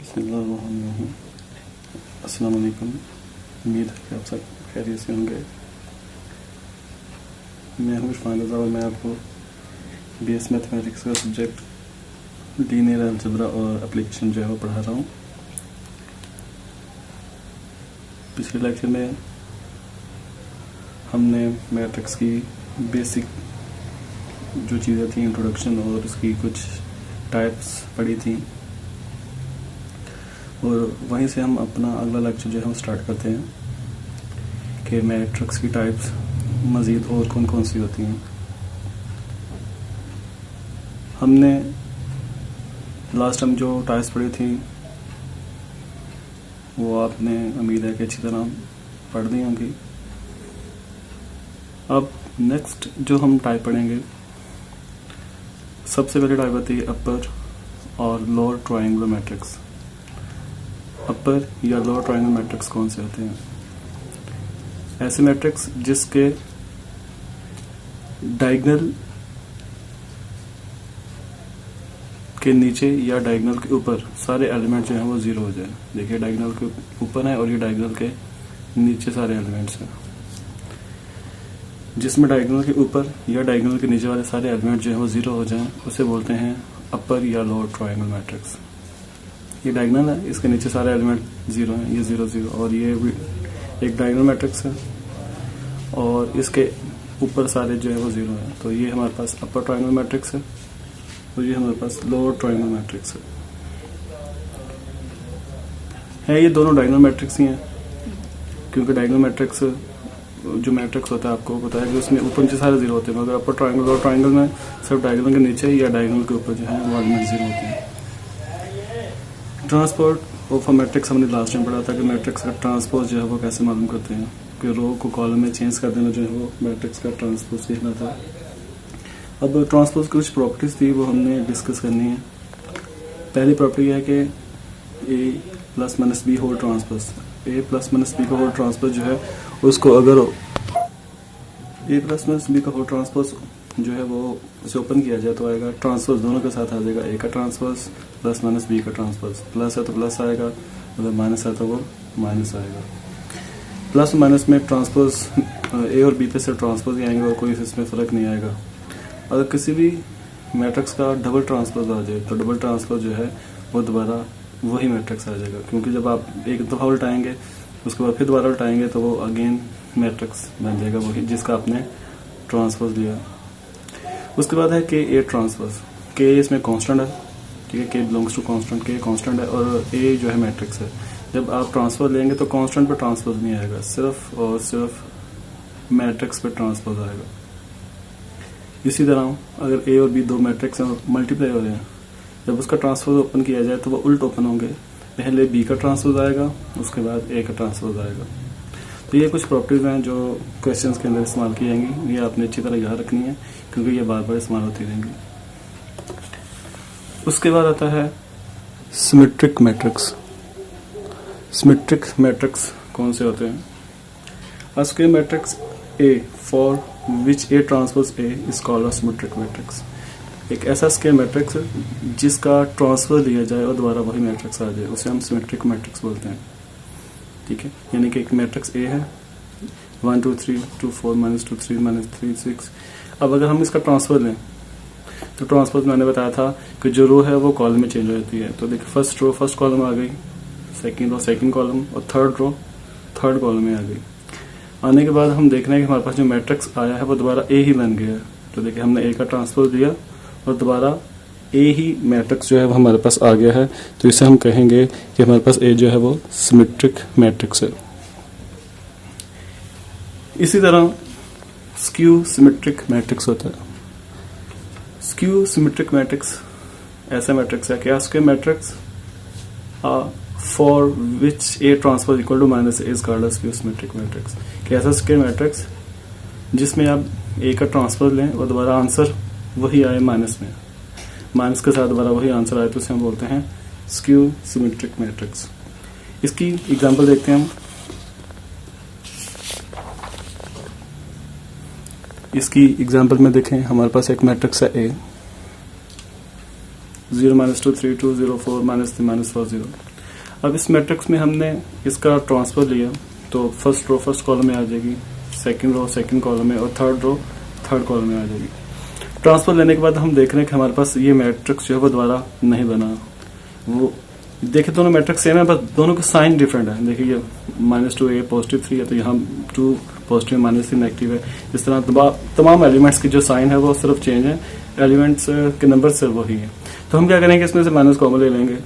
बिस्मिल्लाहिर्रहमानिर्रहीम। अस्सलाम वालेकुम। उम्मीद है कि आप सब खैरियत से होंगे। मैं हूँ इरफान रज़ा और मैं आपको BS मैथमेटिक्स का सब्जेक्ट लीनियर अलजेब्रा और एप्लीकेशन जो है वो पढ़ा रहा हूँ। पिछले लेक्चर में हमने मैट्रिक्स की बेसिक जो चीज़ें थी, इंट्रोडक्शन और उसकी कुछ टाइप्स पढ़ी थी, और वहीं से हम अपना अगला लेक्चर जो है वो स्टार्ट करते हैं कि मैट्रिक्स की टाइप्स मज़ीद और कौन कौन सी होती हैं। हमने लास्ट टाइम जो टाइप्स पढ़ी थी वो आपने उम्मीद है कि अच्छी तरह पढ़ दी होंगी। अब नेक्स्ट जो हम टाइप पढ़ेंगे, सबसे पहले टाइप आती है अपर और लोअर ट्रायंगुलर मैट्रिक्स। अपर या लोअर ट्रायंगुलर मैट्रिक्स कौन से होते हैं? ऐसे मैट्रिक्स जिसके डायगोनल के नीचे या डायगोनल के ऊपर सारे एलिमेंट जो हैं वो जीरो हो जाए। देखिए, डायगोनल के ऊपर है और ये डायगोनल के नीचे सारे एलिमेंट्स हैं। जिसमें डायगोनल के ऊपर या डायगोनल के नीचे वाले सारे एलिमेंट जो है वो जीरो हो जाएं, उसे बोलते हैं अपर या लोअर ट्रायंगुलर मैट्रिक्स। ये डायगोनल है, इसके नीचे सारे एलिमेंट जीरो हैं, ये 0 0, और ये भी एक डायगोनल मैट्रिक्स है और इसके ऊपर सारे जो है वो जीरो हैं। तो ये हमारे पास अपर ट्रायंगुलर मैट्रिक्स है और ये हमारे पास लोअर ट्रायंगुलर मैट्रिक्स है। ये दोनों डायगोनल मैट्रिक्स ही हैं, क्योंकि डायगोनल मैट्रिक्स जो मैट्रिक्स होता है आपको पता है कि उसमें ऊपर नीचे सारे जीरो होते हैं, मगर अपर ट्रायंगल और ट्रायंगल में सिर्फ डायगोनल के नीचे या डायगोनल के ऊपर जो है वो एलिमेंट जीरो होते हैं। ट्रांसपोर्ट ऑफ अ मैट्रिक्स हमने लास्ट टाइम पढ़ा था कि मैट्रिक्स का ट्रांसपोज जो है वो कैसे मालूम करते हैं, कि रो को कॉलम में चेंज कर देना जो है वो मैट्रिक्स का ट्रांसपोज देखना था। अब ट्रांसपोज की कुछ प्रॉपर्टीज थी वो हमने डिस्कस करनी है। पहली प्रॉपर्टी है कि A plus minus b whole transpose, A plus minus b का होल ट्रांसपोज जो है उसको अगर A प्लस माइनस बी का होल ट्रांसपोज जो है वो उसे ओपन किया जाए तो आएगा ट्रांसपोज दोनों के साथ आ जाएगा। A का ट्रांसपोज प्लस माइनस बी का ट्रांसपोज, प्लस है तो प्लस आएगा, अगर माइनस है तो वो माइनस आएगा। प्लस माइनस में ट्रांसपोज A और B पे से ट्रांसपोज ही आएंगे और कोई इसमें फ़र्क नहीं आएगा। अगर किसी भी मैट्रिक्स का डबल ट्रांसपोज आ जाए तो डबल ट्रांसपोज जो है वो दोबारा वही मैट्रिक्स आ जाएगा, क्योंकि जब आप एक दफ़ा उल्टाएंगे उसके बाद फिर दोबारा उल्टाएंगे तो वो अगेन मैट्रिक्स बन जाएगा वही जिसका आपने ट्रांसपोज लिया। उसके बाद है के ए ट्रांसपोज। के इसमें कांस्टेंट है, ठीक है, के बिलोंग्स टू कांस्टेंट, के कांस्टेंट है और ए जो है मैट्रिक्स है। जब आप ट्रांसपोज लेंगे तो कांस्टेंट पे ट्रांसपोज नहीं आएगा, सिर्फ और सिर्फ मैट्रिक्स पे ट्रांसपोज आएगा। इसी तरह अगर ए और बी दो मैट्रिक्स मल्टीप्लाई हो रहे हैं, जब उसका ट्रांसपोज ओपन किया जाए तो वो उल्ट ओपन होंगे, पहले बी का ट्रांसपोज आएगा उसके बाद ए का ट्रांसपोज आएगा। तो ये कुछ प्रॉपर्टीज हैं जो क्वेश्चंस के अंदर इस्तेमाल की जाएंगी, ये आपने अच्छी तरह याद रखनी है क्योंकि ये बार बार इस्तेमाल होती रहेंगी। उसके बाद आता है सिमेट्रिक मैट्रिक्स। सिमेट्रिक मैट्रिक्स कौन से होते हैं? A square matrix A for which A transpose A is called a symmetric matrix। एक ऐसा स्क्वायर मैट्रिक्स जिसका ट्रांसफर लिया जाए और दोबारा वही मैट्रिक्स आ जाए उसे हम सिमेट्रिक मैट्रिक्स बोलते हैं, ठीक है। यानी कि एक मैट्रिक्स A है 1 2 3 2 4 -2 3 -3 6। अब अगर हम इसका ट्रांसफर लें तो ट्रांसफर मैंने बताया था कि जो रो है वो कॉलम में चेंज हो जाती है। तो देखिए, फर्स्ट रो फर्स्ट कॉलम आ गई, सेकंड रो सेकंड कॉलम, और थर्ड रो थर्ड कॉलम में आ गई। आने के बाद हम देख रहे हैं कि हमारे पास जो मैट्रिक्स आया है वो दोबारा ए ही बन गया है। तो देखिए, हमने ए का ट्रांसपोज दिया और दोबारा ए ही मैट्रिक्स जो है वो हमारे पास आ गया है, तो इसे हम कहेंगे कि हमारे पास ए जो है वो सिमेट्रिक मैट्रिक्स है। इसी तरह स्क्यू सिमेट्रिक मैट्रिक्स होता है। स्क्यू सिमेट्रिक मैट्रिक्स ऐसा मैट्रिक्स है कि square matrix for which a transpose equal to minus a is called a skew symmetric matrix. कि ऐसा स्क्वायर मैट्रिक्स जिसमें आप ए का ट्रांसपोज लें और दोबारा आंसर वही आए माइनस में, माइनस के साथ दोबारा वही आंसर आए, तो उसे हम बोलते हैं स्क्यू सिमेट्रिक मैट्रिक्स। इसकी एग्जांपल देखते हैं हम। इसकी एग्जांपल में देखें, हमारे पास एक मैट्रिक्स है ए 0 -2 3 2 0 4 -3 -4 0। अब इस मैट्रिक्स में हमने इसका ट्रांसफर लिया तो फर्स्ट रो फर्स्ट कॉलम में आ जाएगी, सेकंड रो सेकंड कॉलम में, और थर्ड रो थर्ड कॉलम में आ जाएगी। ट्रांसफर लेने के बाद हम देख रहे हैं कि हमारे पास ये मैट्रिक्स जो है वो दोबारा नहीं बना। वो देखिए दोनों मैट्रिक्स सेम है, बस दोनों के साइन डिफरेंट है। देखिए ये -2 है, +3 है, तो यहाँ 2 पॉजिटिव -3 नेगेटिव है। इस तरह तमाम एलिमेंट्स की जो साइन है वो सिर्फ चेंज है, एलिमेंट्स के नंबर सिर्फ वही है। तो हम क्या करेंगे, इसमें से माइनस कॉमन ले लेंगे।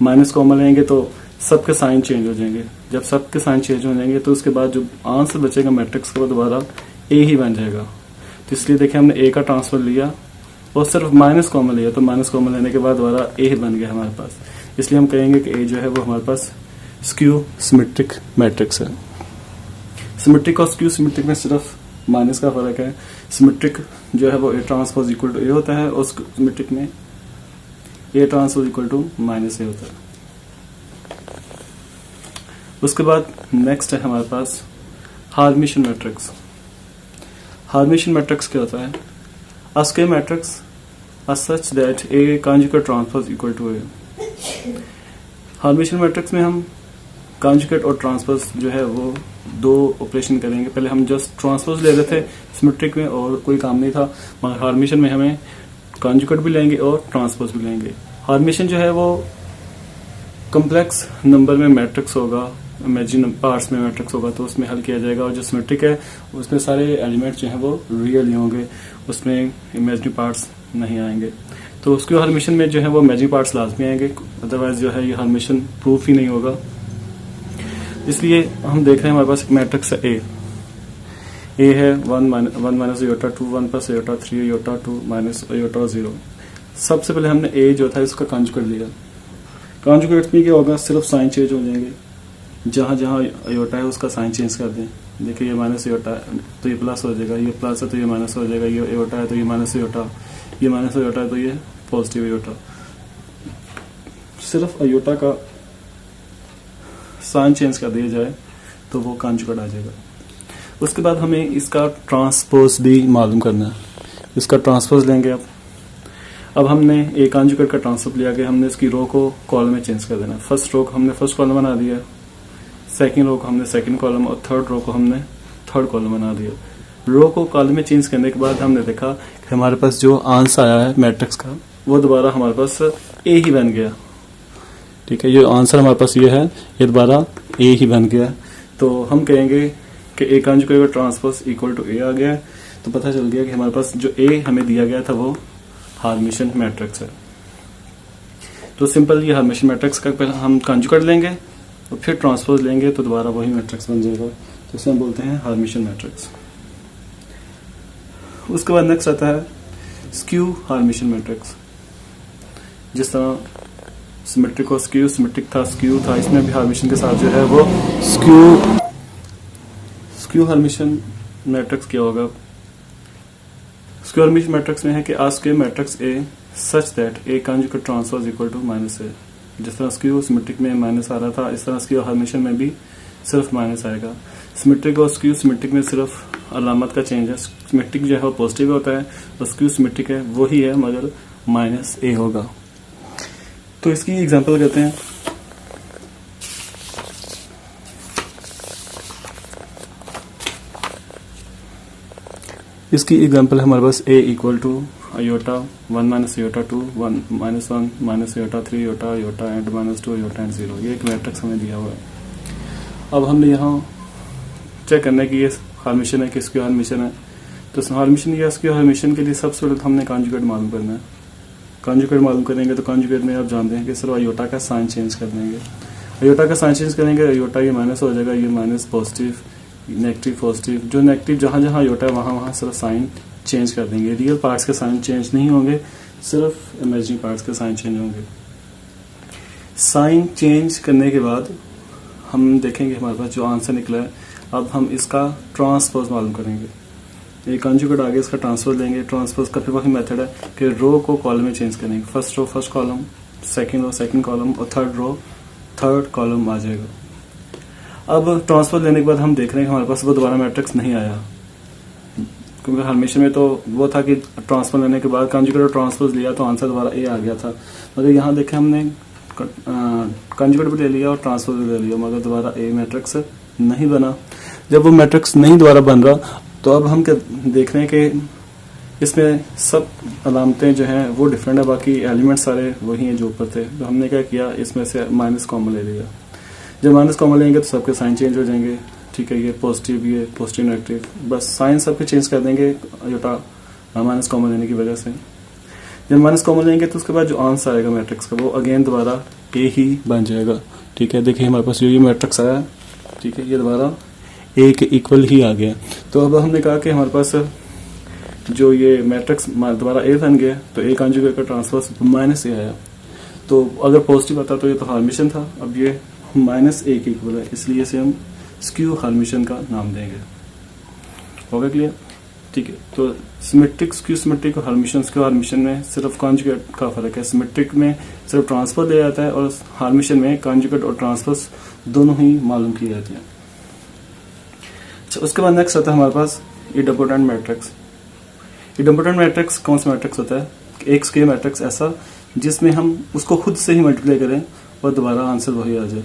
माइनस कॉमन लेंगे तो सबके साइन चेंज हो जाएंगे। जब सबके साइन चेंज हो जाएंगे तो उसके बाद जो आंसर बचेगा मैट्रिक्स का वो दोबारा ए ही बन जाएगा। तो इसलिए देखिए हमने ए का ट्रांसफर लिया और सिर्फ माइनस कॉमन लिया, तो माइनस कॉमन लेने के बाद दोबारा ए बन गया हमारे पास। इसलिए हम कहेंगे कि ए जो है वो हमारे पास स्क्यू सिमेट्रिक मैट्रिक्स है। सिमेट्रिक और स्क्यू सिमेट्रिक में सिर्फ माइनस का फर्क है। सिमेट्रिक जो है वो ए ट्रांसपोज इक्वल टू ए होता है और सिमेट्रिक में ए ट्रांसपोज इक्वल टू -ए होता है। उसके बाद नेक्स्ट है हमारे पास हार्मिशन मैट्रिक्स। हार्मिशन मैट्रिक्स क्या होता है? A square matrix as such that A conjugate transpose equal to A। Hermitian matrix में हम कॉन्जुगेट और ट्रांसपोज जो है वो दो ऑपरेशन करेंगे। पहले हम जस्ट ट्रांसपोज ले रहे थे सिमेट्रिक में और कोई काम नहीं था, मगर हार्मिशन में हमें कॉन्जुगेट भी लेंगे और ट्रांसपोज भी लेंगे। हार्मिशन जो है वो कॉम्प्लेक्स नंबर में मैट्रिक्स होगा, इमेजिन पार्ट्स में मैट्रिक्स होगा तो उसमें हल किया जाएगा, और जो सिमेट्रिक है उसमें सारे एलिमेंट्स जो हैं वो रियल ही होंगे, उसमें इमेजिनरी पार्ट्स नहीं आएंगे। तो उसके हार्मिशन में जो है वो इमेजिनरी पार्ट्स लाजमी आएंगे, अदरवाइज जो है ये हार्मिशन प्रूफ ही नहीं होगा। इसलिए हम देख रहे हैं हमारे पास एक मैट्रिक्स है ए है 1 - आयोटा 2 1 + आयोटा 3 आयोटा 2 - आयोटा 0। सबसे पहले हमने ए जो था इसका कॉन्जुगेट लिया। कॉन्जुगेट में क्या होगा, सिर्फ साइन चेंज हो जाएंगे। जहां जहां आयोटा है उसका साइन चेंज कर दें। देखिए ये माइनस आयोटा है तो ये प्लस हो जाएगा, ये प्लस है तो ये माइनस हो जाएगा, ये आयोटा है तो ये माइनस आयोटा, ये माइनस आयोटा है तो ये पॉजिटिव आयोटा। सिर्फ आयोटा का साइन चेंज कर दिया जाए तो वो कॉन्जुगेट आ जाएगा। उसके बाद हमें इसका ट्रांसपोज भी मालूम करना है। इसका ट्रांसपोज लेंगे अब हमने ए कॉन्जुगेट का ट्रांसपोज लिया कि हमने इसकी रो को कॉलम में चेंज कर देना। फर्स्ट रो को हमने फर्स्ट कॉलम बना दिया, सेकंड रो को हमने सेकंड कॉलम और थर्ड रो को हमने थर्ड कॉलम बना दिया। रो को कॉलम में चेंज करने के बाद हमने देखा कि हमारे पास जो आंसर आया है मैट्रिक्स का वो दोबारा हमारे पास ए ही बन गया। ठीक है, ये आंसर हमारे पास ये है, ये दोबारा ए ही बन गया। तो हम कहेंगे कि ए कॉन्जुगेट का ट्रांसपोज इक्वल टू ए आ गया। तो पता चल गया कि हमारे पास जो ए हमें दिया गया था वो हार्मिशन मैट्रिक्स है। तो सिंपल ये हार्मिशन मैट्रिक्स का पहले हम कॉन्जुगेट लेंगे और फिर ट्रांसपोज लेंगे तो दोबारा वही मैट्रिक्स बन जाएगा, तो इसे हम बोलते हैं हार्मिशन मैट्रिक्स। उसके बाद नेक्स्ट आता है स्क्यू हार्मिशन मैट्रिक्स। जिस तरह सिमेट्रिक और स्क्यू, सिमेट्रिक था स्क्यू था, इसमें भी हार्मिशन के साथ जो है वो स्क्यू हार्मिशन मैट्रिक्स क्या होगा? स्क्यू हार्मिशन मैट्रिक्स में है कि ask a matrix A such that A conjugate transpose equal to -A. जिस तरह स्क्यू सिमेट्रिक में माइनस आ रहा था, इस तरह स्क्यू हार्मिशन में भी सिर्फ माइनस आएगा। सिमेट्रिक और स्क्यू सिमेट्रिक में सिर्फ अलामत का चेंज है। सिमेट्रिक जो है वो पॉजिटिव होता है और स्क्यू सिमेट्रिक है वही है मगर -a होगा। तो इसकी एग्जांपल कहते हैं। इसकी एग्जांपल है हमारे पास a equal to iota 1 - iota 2 1 - 1 - iota 3 iota and -2 iota and 0। ये एक मैट्रिक्स हमें दिया हुआ है। अब हमने यहाँ चेक करना है कि ये हार्मिशन है कि स्क्यू हार्मिशन है। तो हार्मिशन या स्क्यू हार्मिशन के लिए सबसे पहले हमने कॉन्जुगेट मालूम करना है। कॉन्जुगेट मालूम करेंगे तो कॉन्जुगेट में आप जानते हैं कि सिर्फ आयोटा का साइन चेंज कर देंगे। आयोटा का साइन चेंज करेंगे, आयोटा ये माइनस हो जाएगा, ये माइनस पॉजिटिव, नेगेटिव पॉजिटिव। जो नेगेटिव जहां जहां आयोटा है वहां वहां सिर्फ साइन चेंज कर देंगे। रियल पार्ट्स के साइन चेंज नहीं होंगे, सिर्फ इमेजिनरी पार्ट्स के साइन चेंज होंगे। साइन चेंज करने के बाद हम देखेंगे हमारे पास जो आंसर निकला है। अब हम इसका ट्रांसपोज मालूम करेंगे। एक कॉन्जुगेट आगे इसका ट्रांसपोज लेंगे। ट्रांसपोज का फिर वही मेथड है कि रो को कॉलम में चेंज करेंगे। First row first column, second row second column और थर्ड रो थर्ड कॉलम आ जाएगा। अब ट्रांसपोज लेने के बाद हम देख रहे हैं कि हमारे पास वो दोबारा मैट्रिक्स नहीं आया, क्योंकि हार्मिशन में तो वो था कि ट्रांसपोज लेने के बाद कॉन्जुगेट और ट्रांसपोज लिया तो आंसर दोबारा ए आ गया था। मगर यहाँ देखें हमने कंजुगेट भी ले लिया और ट्रांसपोज भी ले लिया, मगर दोबारा ए मैट्रिक्स नहीं बना। जब वो मैट्रिक्स नहीं दोबारा बन रहा तो अब हम क्या देख रहे हैं कि इसमें सब अलामतें जो हैं वो डिफरेंट है, बाकी एलिमेंट्स सारे वही हैं जो ऊपर थे। तो हमने क्या किया, इसमें से माइनस कॉमन ले लिया। जब माइनस कॉमन लेंगे तो सबके साइन चेंज हो जाएंगे, ठीक है, ये पॉजिटिव नेगेटिव, बस साइन सबके चेंज कर देंगे योटा माइनस कॉमन लेने की वजह से। जब माइनस कॉमन लेंगे तो उसके बाद जो आंसर आएगा मैट्रिक्स का वो अगेन दोबारा ए ही बन जाएगा, ठीक है। देखिए हमारे पास ये मैट्रिक्स आया, ठीक है, ये दोबारा ए के इक्वल ही आ गया। तो अब हमने कहा कि हमारे पास जो ये मैट्रिक्स दोबारा ए बन गया, तो ए कंजुगेट का ट्रांसपोज माइनस ए आया। तो अगर पॉजिटिव आता तो ये तो हार्मिशन था, अब ये माइनस ए के इक्वल है, इसलिए इसे हम स्क्यू हार्मिशन का नाम देंगे। हो गया क्लियर? ठीक है। तो सिमेट्रिक, स्क्यू सिमेट्रिक और हार्मिशन, स्क्यू हार्मिशन में सिर्फ कंजुगेट का फर्क है। सिमेट्रिक में सिर्फ ट्रांसपोज दिया जाता है और हार्मिशन में कंजुगेट और ट्रांसपोज दोनों ही मालूम की जाती है। अच्छा, उसके बाद नेक्स्ट आता है हमारे पास इडम्पोटेंट मैट्रिक्स। इडम्पोटेंट मैट्रिक्स कौन सा मैट्रिक्स होता है? एक स्क्वायर मैट्रिक्स ऐसा जिसमें हम उसको खुद से ही मल्टीप्लाई करें और दोबारा आंसर वही आ जाए,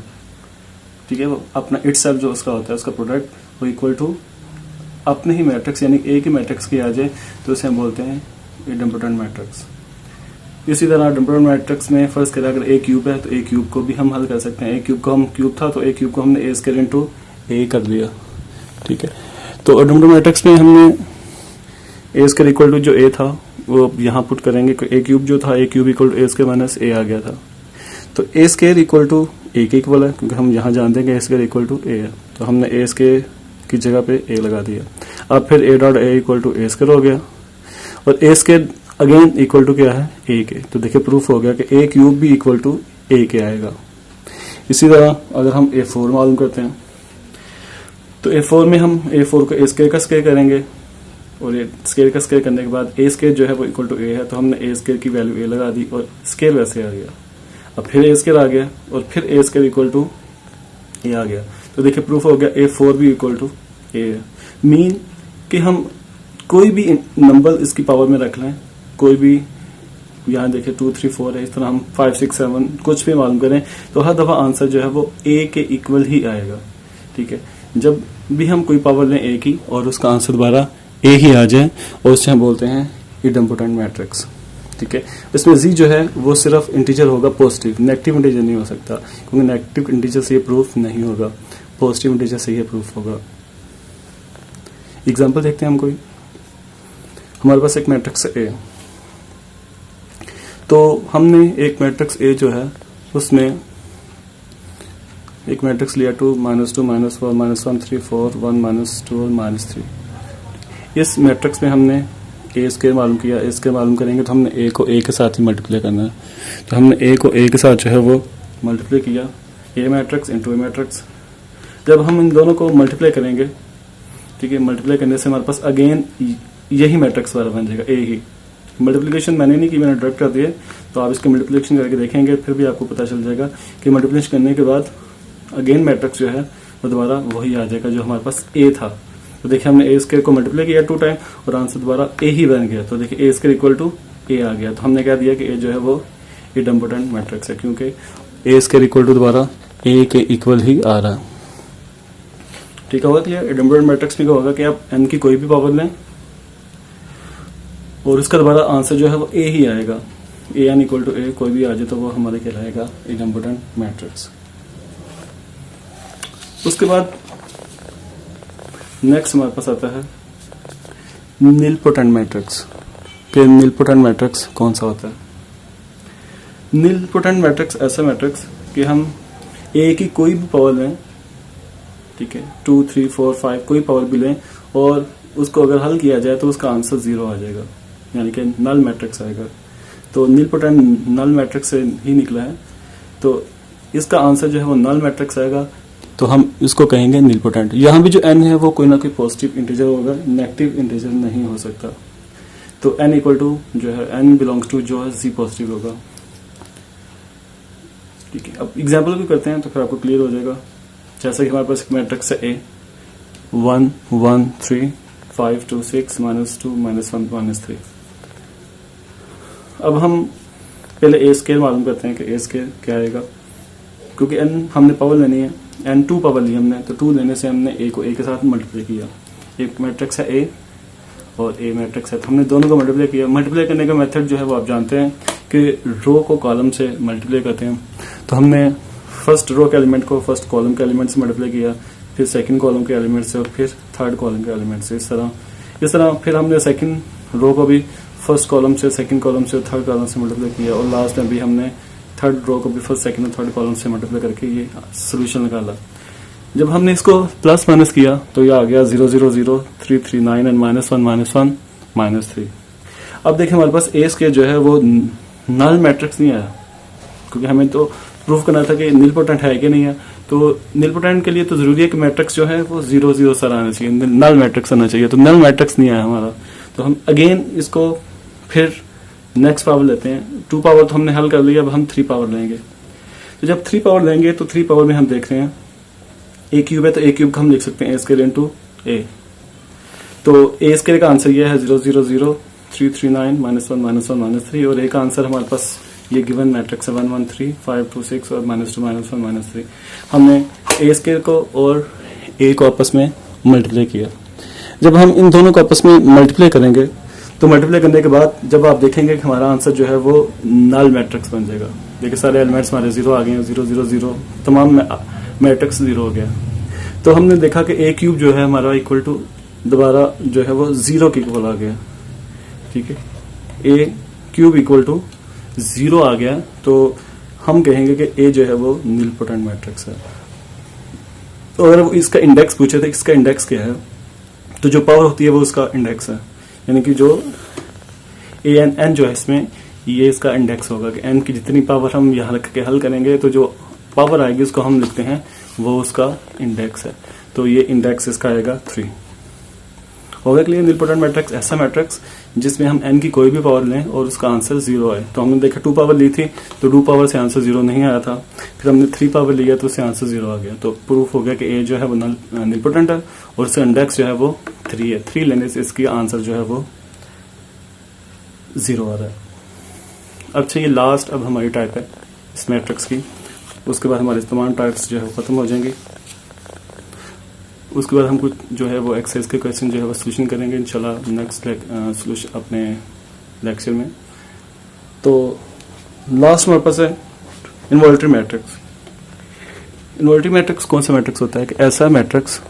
ठीक है। वो अपना इटसेल्फ जो उसका होता है, उसका प्रोडक्ट वो इक्वल टू अपने ही मैट्रिक्स यानी ए की मैट्रिक्स की आ जाए, तो उसे हम बोलते हैं इडम्पोटेंट मैट्रिक्स। इसी तरह इडम्पोटेंट मैट्रिक्स में फर्स्ट करें अगर ए क्यूब है तो ए क्यूब को भी हम हल कर सकते हैं। ए क्यूब को हम क्यूब था तो ए क्यूब को हमने ए स्क्वायर इनटू ए कर दिया, ठीक है। तो इडम्पोटेंट मैट्रिक्स में हमने ए स्क्वायर इक्वल टू जो ए था वो यहाँ पुट करेंगे, ए क्यूब जो था A cube equal to A square minus A आ गया था। तो A square equal to A के इक्वल है, क्योंकि हम यहाँ जानते हैं कि A square equal to A है, तो हमने ए स्क्वायर की जगह पे ए लगा दिया। अब फिर a dot a equal to A square हो गया और a square again equal to क्या है, ए के। तो देखिए प्रूफ हो गया कि ए क्यूब भी इक्वल टू ए के आएगा। इसी तरह अगर हम ए फोर मालूम करते हैं तो ए फोर में हम ए फोर को ए स्क्वायर का स्क्वायर करेंगे और ये स्क्वायर का स्क्वायर करने के बाद ए स्क्वायर जो है वो इक्वल टू ए है, तो हमने ए स्क्वायर की वैल्यू ए लगा दी और स्क्वायर वैसे आ गया। अब फिर ए स्क्वायर आ गया और फिर ए स्क्वायर इक्वल टू ए आ गया। तो देखिए प्रूफ हो गया ए फोर भी इक्वल टू ए है। मीन कि हम कोई भी नंबर इसकी पावर में रख लें, कोई भी यहाँ देखिए 2 3 4 है, इस तरह हम 5 6 7 कुछ भी मालूम करें तो हर दफा आंसर जो है वो ए के इक्वल ही आएगा, ठीक है। जब भी हम कोई पावर लें ए की और उसका आंसर दोबारा ए ही आ जाए और उससे हम बोलते हैं इडम्पोटेंट मैट्रिक्स, ठीक है। इसमें जी जो है वो सिर्फ इंटीजर होगा पॉजिटिव, नेगेटिव इंटीजर नहीं हो सकता, क्योंकि नेगेटिव इंटीजर से ये प्रूफ नहीं होगा, पॉजिटिव इंटीजर से ये प्रूफ होगा। एग्जांपल देखते हैं हम कोई। हमारे पास एक मैट्रिक्स ए, तो हमने एक मैट्रिक्स ए जो है उसमें एक मैट्रिक्स लिया 2 -2 -4 -1 3 4 1 -2 और -3। इस मैट्रिक्स में हमने ए स्क्वायर मालूम किया, ए स्क्वायर मालूम करेंगे तो हमने ए को ए के साथ ही मल्टीप्लाई करना है। तो हमने ए को ए के साथ जो है वो मल्टीप्लाई किया, ए मैट्रिक्स इंटू ए मैट्रिक्स। जब हम इन दोनों को मल्टीप्लाई करेंगे, ठीक है, मल्टीप्लाई करने से हमारे पास अगेन यही मैट्रिक्स वाला बन जाएगा, ए ही। मल्टीप्लिकेशन मैंने नहीं की, मैंने डायरेक्ट कर दिया, तो आप इसके मल्टीप्लिकेशन करके देखेंगे फिर भी आपको पता चल जाएगा कि मल्टीप्लिकेशन करने के बाद अगेन मैट्रिक्स जो है वो दोबारा वही आ जाएगा जो हमारे पास ए था। तो देखिए हमने ए स्क्वायर को मल्टीप्लाई किया 2 टाइम और आंसर दोबारा ए ही बन गया। तो देखिए ए स्क्वायर इक्वल टू ए आ गया। तो हमने क्या दिया कि ए जो है वो इडम्पोटेंट मैट्रिक्स है, क्योंकि ए स्क्वायर इक्वल टू दोबारा ए के इक्वल ही आ रहा है, ठीक होगा क्लियर। इडम्पोटेंट मैट्रिक्स में क्या होगा कि आप एन की कोई भी पावर लें और उसका दोबारा आंसर जो है वो ए ही आएगा, ए एन इक्वल टू ए कोई भी आ जाए तो वो हमारे कहलाएगा इडम्पोटेंट मैट्रिक्स। उसके बाद नेक्स्ट हमारे पास आता है नीलपोटेंट मैट्रिक्स। कि नीलपोटेंट मैट्रिक्स कौन सा होता है? नीलपोटेंट मैट्रिक्स ऐसा मैट्रिक्स कि हम ए की कोई भी पावर लें, ठीक है, 2 3 4 5 कोई पावर भी लें और उसको अगर हल किया जाए तो उसका आंसर 0 आ जाएगा, यानी कि नल मैट्रिक्स आएगा। तो नीलपोटेंट नल मैट्रिक्स से ही निकला है, तो इसका आंसर जो है वो नल मैट्रिक्स आएगा, तो हम इसको कहेंगे नीलपोटेंट। यहाँ भी जो n है वो कोई ना कोई पॉजिटिव इंटीजर होगा, नेगेटिव इंटीजर नहीं हो सकता। तो n इक्वल टू जो है n बिलोंग्स टू जो है z पॉजिटिव होगा, ठीक है। अब एग्जाम्पल भी करते हैं तो फिर आपको क्लियर हो जाएगा। जैसा कि हमारे पास एक मैट्रिक्स है ए 1 1 3 5 2 6 -2 -1 -3। अब हम पहले ए स्केयर मालूम करते हैं कि ए स्केयर क्या आएगा, क्योंकि एन हमने पावर लेनी है, एन 2 पावर ली हमने, तो 2 लेने से हमने ए को ए के साथ मल्टीप्लाई किया। एक मैट्रिक्स है ए और ए मैट्रिक्स है, तो हमने दोनों को मल्टीप्लाई किया। मल्टीप्लाई करने का मेथड जो है वो आप जानते हैं कि रो को कॉलम से मल्टीप्लाई करते हैं। तो हमने फर्स्ट रो के एलिमेंट को फर्स्ट कॉलम के एलिमेंट से मल्टीप्लाई किया, फिर सेकंड कॉलम के एलिमेंट से, और फिर थर्ड कॉलम के एलिमेंट से। इस तरह फिर हमने सेकंड रो को भी फर्स्ट कॉलम से, सेकंड कॉलम से, थर्ड कॉलम से मल्टीप्लाई किया, और लास्ट में भी हमने थर्ड रो को भी फर्स्ट, सेकंड और थर्ड कॉलम से मल्टीप्लाई करके ये सोल्यूशन निकाला। जब हमने इसको प्लस माइनस किया तो ये आ गया 0 0 0 3 3 9 एंड -1 -3। अब देखिए हमारे पास ए स्केयर जो है वो नल मैट्रिक्स नहीं आया, क्योंकि हमें तो प्रूफ करना था कि निलपोटेंट है कि नहीं है। तो निलपोटेंट के लिए तो जरूरी है कि मैट्रिक्स जो है वो 0 0 सर आना चाहिए, नल मैट्रिक्स आना चाहिए। तो नल मैट्रिक्स नहीं आया हमारा, तो हम अगेन इसको फिर नेक्स्ट पावर लेते हैं। 2 पावर तो हमने हल कर लिया, अब हम 3 पावर लेंगे। तो जब 3 पावर लेंगे तो 3 पावर में हम देख रहे हैं ए क्यूब है, तो ए क्यूब का हम लिख सकते हैं ए स्केयर इंटू ए। तो ए स्केयर का आंसर ये है 0 0 0 3 3 9 -1 -3, और ए का आंसर हमारे पास ये गिवन मैट्रिक्स है 1 1 3 5 2 6 और -2 -1 -3। हमने ए स्केयर को और ए को आपस में मल्टीप्लाई किया। जब हम इन दोनों को आपस में मल्टीप्लाई करेंगे तो मल्टीप्लाई करने के बाद जब आप देखेंगे कि हमारा आंसर जो है वो नल मैट्रिक्स बन जाएगा। देखिए सारे एलिमेंट्स हमारे 0 आ गए हैं, 0 0 0, तमाम मैट्रिक्स 0 हो गया। तो हमने देखा कि ए क्यूब जो है हमारा इक्वल टू दोबारा जो है वो 0 के इक्वल आ गया। ठीक है, ए क्यूब इक्वल टू 0 आ गया, तो हम कहेंगे कि ए जो है वो निलपोटेंट मैट्रिक्स है। तो अगर वो इसका इंडेक्स पूछे तो इसका इंडेक्स क्या है, तो जो पावर होती है वो उसका इंडेक्स है, यानी कि जो ए एन जो है इसमें ये इसका इंडेक्स होगा कि एन की जितनी पावर हम यहाँ रख के हल करेंगे तो जो पावर आएगी उसको हम लिखते हैं वो उसका इंडेक्स है। तो ये इंडेक्स इसका आएगा 3। हो गया क्लियर? निलपोटेंट मैट्रिक्स ऐसा मैट्रिक्स जिसमें हम n की कोई भी पावर लें और उसका आंसर 0 आए। तो हमने देखा 2 पावर ली थी तो 2 पावर से आंसर 0 नहीं आया था, फिर हमने 3 पावर लिया तो उससे आंसर 0 आ गया। तो प्रूफ हो गया कि ए जो है वो निलपोटेंट है और उसका इंडेक्स जो है वो 3 है। 3 लेने से इसकी आंसर जो है वो 0 आ रहा है। अच्छा, ये लास्ट अब हमारी टाइप है इस मैट्रिक्स की, उसके बाद हमारे तमाम टाइप्स जो है खत्म हो जाएंगी। उसके बाद हम कुछ जो है वो एक्सरसाइज के क्वेश्चन जो है वो सोल्यूशन करेंगे इंशाल्लाह नेक्स्ट सोल्यूशन अपने लेक्चर में। तो लास्ट हमारे पास है इनवॉल्यूटरी मैट्रिक्स। इनवॉल्यूटरी मैट्रिक्स कौन सा मैट्रिक्स होता है? कि ऐसा मैट्रिक्स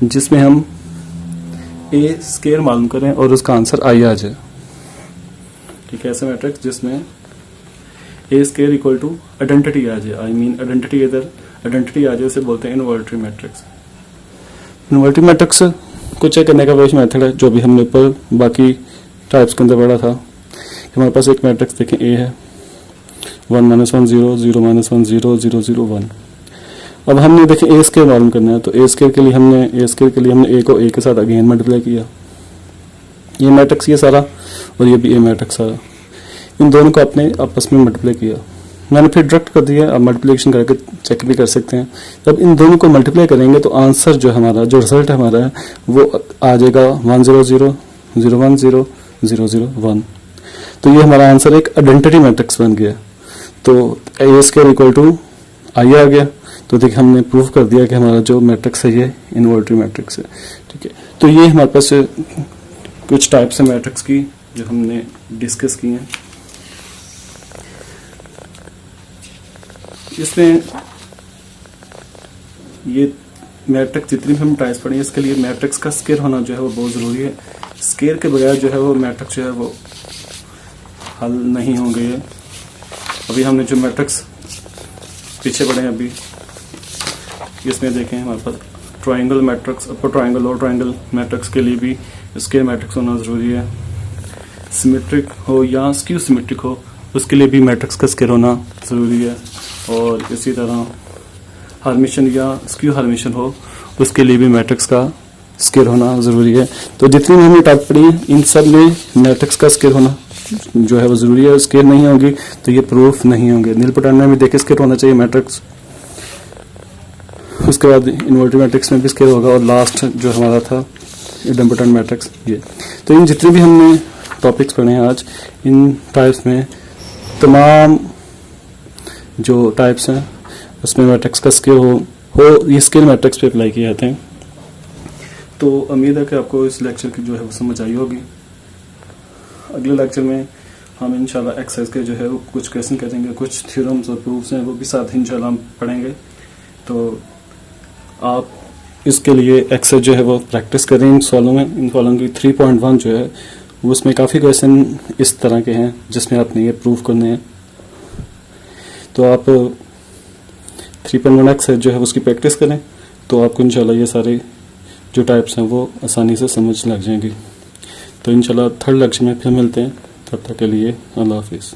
जिसमें हम ए स्केयर मालूम करें और उसका आंसर आई आ जाए। ठीक है, ऐसा मैट्रिक्स जिसमें ए स्केयर इक्वल टू आइडेंटिटी आ जाए, आई मीन आइडेंटिटी इधर आइडेंटिटी आ जाए, उसे बोलते हैं इनवॉल्यूटरी मैट्रिक्स। इनवॉल्यूटरी मैट्रिक्स को चेक करने का वही मेथड है जो भी हमने ऊपर बाकी टाइप्स के अंदर पढ़ा था। हमारे पास एक मैट्रिक्स देखें ए है 1 -1 0 0 -1 0 0 0 1। अब हमने देखें ए स्केयर मालूम करना है, तो ए स्केयर के लिए हमने ए को ए के साथ अगेन मल्टीप्लाई किया। ये मैट्रिक्स ये सारा और ये भी ए मैट्रिक्स सारा, इन दोनों को अपने आपस में मल्टीप्लाई किया। मैंने फिर डायरेक्ट कर दिया, आप मल्टीप्लिकेशन करके चेक भी कर सकते हैं। जब इन दोनों को मल्टीप्लाई करेंगे तो आंसर जो हमारा जो रिजल्ट हमारा है वो आ जाएगा 1 0 0 0 1 0 0 0 1। तो ये हमारा आंसर एक आइडेंटिटी मैट्रिक्स बन गया। तो ए स्क्वायर इक्वल टू आई आ गया। तो देखिए हमने प्रूव कर दिया कि हमारा जो मैट्रिक्स है ये इनवॉल्यूटरी मैट्रिक्स है। ठीक है, तो ये हमारे पास कुछ टाइप्स है मैट्रिक्स की जो हमने डिस्कस की हैं। इसमें ये मैट्रिक्स जितनी भी हम टाइप्स पढ़े इसके लिए मैट्रिक्स का स्केयर होना जो है वो बहुत ज़रूरी है। स्केयर के बगैर जो है वो मैट्रिक्स जो है वो हल नहीं होंगे। अभी हमने जो मैट्रिक्स पीछे पढ़े हैं अभी इसमें देखें हमारे पास ट्रायंगल मैट्रिक्स, अपर ट्रायंगल, लोअर ट्रायंगल मैट्रिक्स के लिए भी स्केयर मैट्रिक्स होना ज़रूरी है। सिमेट्रिक हो या स्क्यू सिमेट्रिक हो उसके लिए भी मैट्रिक्स का स्केयर होना ज़रूरी है। और इसी तरह हार्मिशन या स्क्यू हार्मिशन हो उसके लिए भी मैट्रिक्स का स्केयर होना ज़रूरी है। तो जितनी भी हमने टाइप पढ़ी इन सब में मैट्रिक्स का स्केयर होना जो है वो ज़रूरी है। स्केयर नहीं होगी तो ये प्रूफ नहीं होंगे। निलपोटेंट में भी देखे स्केयर होना चाहिए मैट्रिक्स, उसके बाद इनवॉल्यूटरी मैट्रिक्स में भी स्केयर होगा और लास्ट जो हमारा था इडेम्पोटेंट मैट्रिक्स ये। तो इन जितने भी हमने टॉपिक्स पढ़े हैं आज इन टाइप्स में तमाम जो टाइप्स हैं उसमें मैट्रिक्स का स्किल हो ये स्किल मैट्रिक्स पे अप्लाई किए जाते हैं। तो उम्मीद है कि आपको इस लेक्चर की जो है वो समझ आई होगी। अगले लेक्चर में हम इंशाल्लाह एक्सरसाइज के जो है वो कुछ क्वेश्चन करेंगे, कुछ थ्योरम्स और प्रूफ्स हैं वो भी साथ ही इंशाल्लाह हम पढ़ेंगे। तो आप इसके लिए एक्सरसाइज जो है वो प्रैक्टिस करें इन सवालों में। इन सवालों की 3.1 जो है वो उसमें काफ़ी क्वेश्चन इस तरह के हैं जिसमें आपने ये प्रूव करने हैं। तो आप 3.1 एक्सरसाइज जो है उसकी प्रैक्टिस करें तो आपको इंशाल्लाह ये सारे जो टाइप्स हैं वो आसानी से समझ लग जाएंगी। तो इंशाल्लाह थर्ड लेक्चर में फिर मिलते हैं, तब तक के लिए अल्लाह हाफिज़।